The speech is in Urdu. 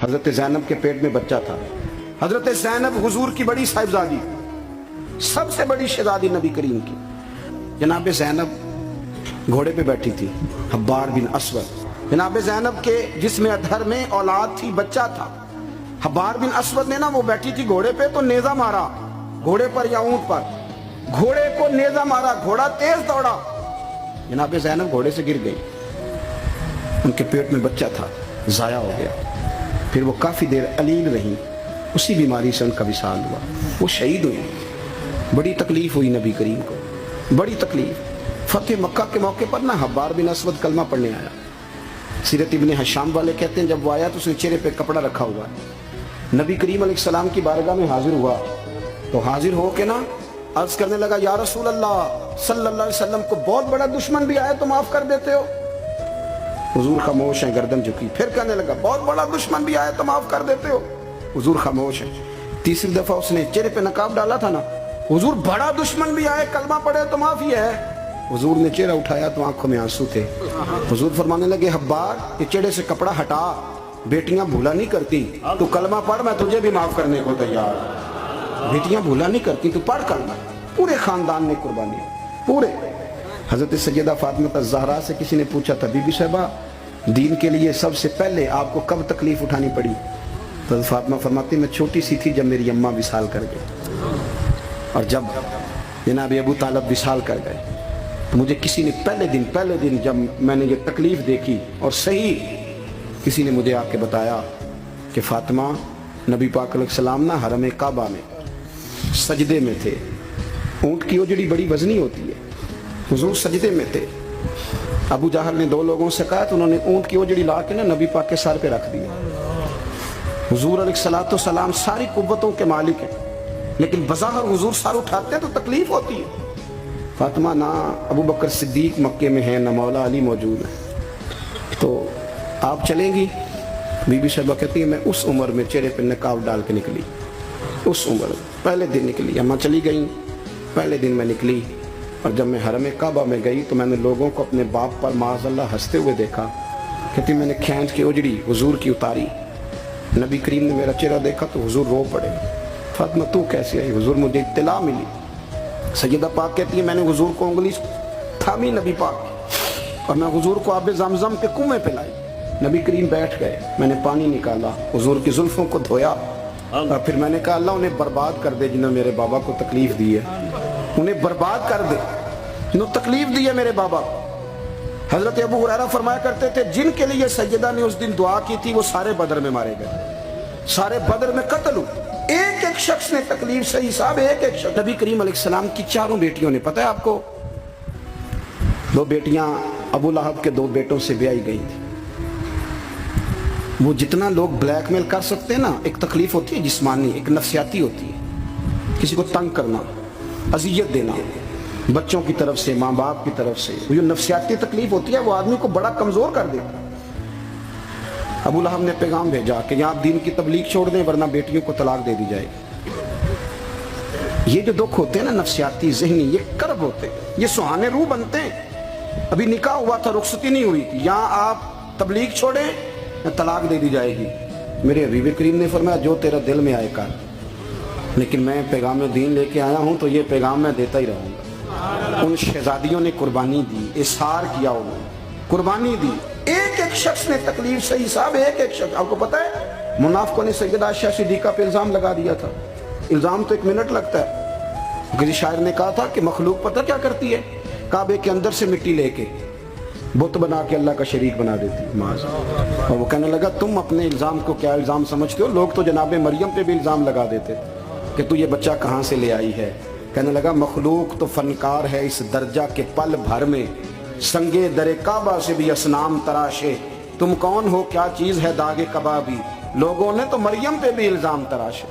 حضرت زینب کے پیٹ میں بچہ تھا. حضرت زینب حضور کی بڑی صاحبزادی, سب سے بڑی شہزادی نبی کریم کی. جناب زینب گھوڑے پہ بیٹھی تھی, حبار بن اسود. جناب زینب کے جسم ادھر میں اولاد تھی, بچہ تھا. حبار بن اسود نے نا, وہ بیٹھی تھی گھوڑے پہ, تو نیزہ مارا گھوڑے پر یا اونٹ پر, گھوڑے کو نیزہ مارا, گھوڑا تیز دوڑا, جناب زینب گھوڑے سے گر گئی. ان کے پیٹ میں بچہ تھا, ضائع ہو گیا. پھر وہ کافی دیر علیل رہی, اسی بیماری سے ان کا وصال ہوا, وہ شہید ہوئی. بڑی تکلیف ہوئی نبی کریم کو, بڑی تکلیف. فتح مکہ کے موقع پر نا حبار بن اسود کلمہ پڑھنے آیا. سیرت ابن حشام والے کہتے ہیں جب وہ آیا تو اس نے چہرے پہ کپڑا رکھا ہوا ہے. نبی کریم علیہ السلام کی بارگاہ میں حاضر ہوا, تو حاضر ہو کے نا عرض کرنے لگا, یا رسول اللہ صلی اللہ علیہ وسلم کو بہت بڑا دشمن بھی آیا تو معاف کر دیتے ہو. حضور خاموش ہیں, گردن جھکی. پھر کہنے لگا, بہت بڑا دشمن بھی آیا تو معاف کر دیتے ہو. حضور خاموش ہیں. تیسری دفعہ اس نے چہرے پہ نقاب ڈالا تھا نا, حضور بڑا دشمن بھی آئے کلمہ پڑھے تو معافی ہے. حضور نے چہرہ اٹھایا تو آنکھوں میں آنسو تھے. حضور فرمانے لگے, حبار یہ چہرے سے کپڑا ہٹا, بیٹیاں بھولا نہیں کرتی, تو کلمہ پڑھ, میں تجھے بھی معاف کرنے کو تیار. بیٹیاں بھولا نہیں کرتی, تو پڑھ کلمہ. پورے خاندان نے قربانی, پورے. حضرت سیدہ فاطمہ الزہرا سے کسی نے پوچھا تھا, بی بی صاحبہ دین کے لیے سب سے پہلے آپ کو کب تکلیف اٹھانی پڑی؟ تو فاطمہ فرماتی, میں چھوٹی سی تھی جب میری اماں وصال کر گئے, اور جب جناب ابو طالب وصال کر گئے تو مجھے کسی نے پہلے دن جب میں نے یہ تکلیف دیکھی, اور صحیح کسی نے مجھے آ کے بتایا کہ فاطمہ نبی پاک علیہ السلام نا حرم کعبہ میں سجدے میں تھے. اونٹ کی اوجڑی بڑی وزنی ہوتی ہے, حضور سجدے میں تھے. ابو جہل نے دو لوگوں سے کہا تو انہوں نے اونٹ کی اوجڑی لا کے نا نبی پاک کے سر پہ رکھ دیا. حضور علیہ السلام ساری قوتوں کے مالک ہیں, لیکن بظاہر حضور سر اٹھاتے ہیں تو تکلیف ہوتی ہے. فاطمہ نہ ابو بکر صدیق مکے میں ہیں, نہ مولا علی موجود ہے, تو آپ چلیں گی؟ بی بی صاحبہ کہتی ہے, میں اس عمر میں چہرے پہ نقاب ڈال کے نکلی, اس عمر پہلے دن نکلی. اماں چلی گئیں, پہلے دن میں نکلی, اور جب میں حرم کعبہ میں گئی تو میں نے لوگوں کو اپنے باپ پر معاذ اللہ ہنستے ہوئے دیکھا. کہتی میں نے کھینچ کے اجڑی حضور کی اتاری, نبی کریم نے میرا چہرہ دیکھا تو حضور رو پڑے. فاطمہ تو کیسے آئی؟ حضور مجھے اطلاع ملی. سیدہ پاک کہتی ہے, میں نے حضور کو انگلی تھامی نبی پاک, اور میں حضور کو آب زمزم کے کنویں پہ لائی. نبی کریم بیٹھ گئے, میں نے پانی نکالا, حضور کی زلفوں کو دھویا, اور پھر میں نے کہا, اللہ انہیں برباد کر دے جنہوں نے میرے بابا کو تکلیف دی ہے, انہیں برباد کر دے جنہوں تکلیف دی ہے میرے بابا. حضرت ابو ہریرہ فرمایا کرتے تھے, جن کے لیے سیدہ نے اس دن دعا کی تھی وہ سارے بدر میں مارے گئے, سارے بدر میں قتل ہوئے. ایک ایک شخص نے تکلیف سے حساب, ایک ایک شخص. نبی کریم علیہ السلام کی چاروں بیٹیوں نے, پتہ ہے آپ کو, دو بیٹیاں ابو لہب کے 2 بیٹوں سے بیائی گئی تھی. وہ جتنا لوگ بلیک میل کر سکتے ہیں نا, ایک تکلیف ہوتی ہے جسمانی, ایک نفسیاتی ہوتی ہے, کسی کو تنگ کرنا, اذیت دینا, بچوں کی طرف سے, ماں باپ کی طرف سے, وہ جو نفسیاتی تکلیف ہوتی ہے وہ آدمی کو بڑا کمزور کر دیتا ہے. ابو لہب نے پیغام بھیجا کہ یہاں دین کی تبلیغ چھوڑ دیں ورنہ بیٹیوں کو طلاق دے دی جائے گی. یہ جو دکھ ہوتے ہیں نا نفسیاتی, ذہنی, یہ کرب ہوتے ہیں, یہ سہانے روح بنتے ہیں. ابھی نکاح ہوا تھا, رخصتی نہیں ہوئی تھی, یہاں آپ تبلیغ چھوڑیں طلاق دے دی جائے گی. میرے حبیب کریم نے فرمایا, جو تیرا دل میں آئے کر, لیکن میں پیغام دین لے کے آیا ہوں تو یہ پیغام میں دیتا ہی رہوں گا. ان شہزادیوں نے قربانی دی, اصرار کیا, انہوں نے قربانی دی. ایک ایک شخص نے تکلیف سے حساب, ایک ایک شخص. آپ کو پتہ ہے منافقوں نے سیدہ عائشہ صدیقہ پہ الزام لگا دیا تھا. الزام تو 1 منٹ لگتا ہے. کسی شاعر نے کہا تھا کہ مخلوق پتہ کیا کرتی ہے, کعبے کے اندر سے مٹی لے کے بت بنا کے اللہ کا شریک بنا دیتی معاذ. اور وہ کہنے لگا, تم اپنے الزام کو کیا الزام سمجھتے ہو؟ لوگ تو جناب مریم پہ بھی الزام لگا دیتے کہ تو یہ بچہ کہاں سے لے آئی ہے. کہنے لگا, مخلوق تو فنکار ہے اس درجہ کے پل بھر میں, سنگے در کعبہ سے بھی اصنام تراشے. تم کون ہو, کیا چیز ہے داغ کبابی, لوگوں نے تو مریم پہ بھی الزام تراشے.